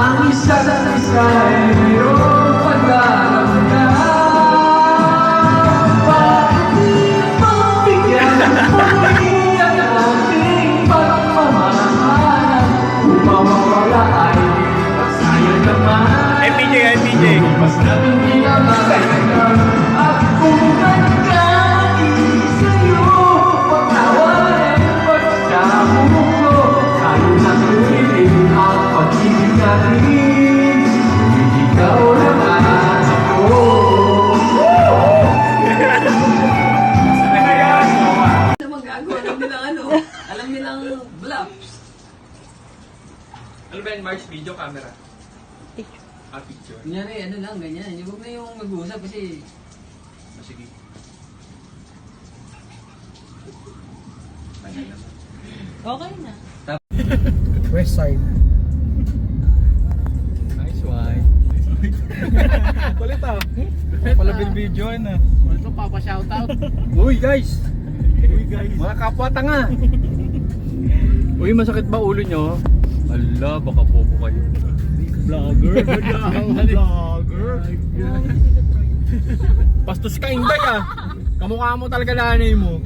Ang isa't isa ay mayroong pag-aaramdam. Bakit di magbigyan muli ang ating pagmamahal? Upang mawala ay pagsayang naman. MPJ. Mas natin pinapasayang at kung nagkakit sa'yo, pagtawarin pagsamo ko. Tayo na tulitin ang pag-ibig natin. Ikaw naman ako. Naman gago, alam nilang ano, alam nilang bluffs. Ano ba yung March video camera? Picture. Kunyari, ano lang, ganyan. Huwag na yung mag-uusap kasi Sige. okay na. West side. Nice one. Kulit ah. Pala video na. Ito papa-shoutout. Uy guys! Mga kapwa tanga! Uy, masakit ba ulo nyo? Ala, baka bobo kayo. Vlogger. Vlogger. Pastos ka, Inday ah! Kamukha mo talaga nanay mo.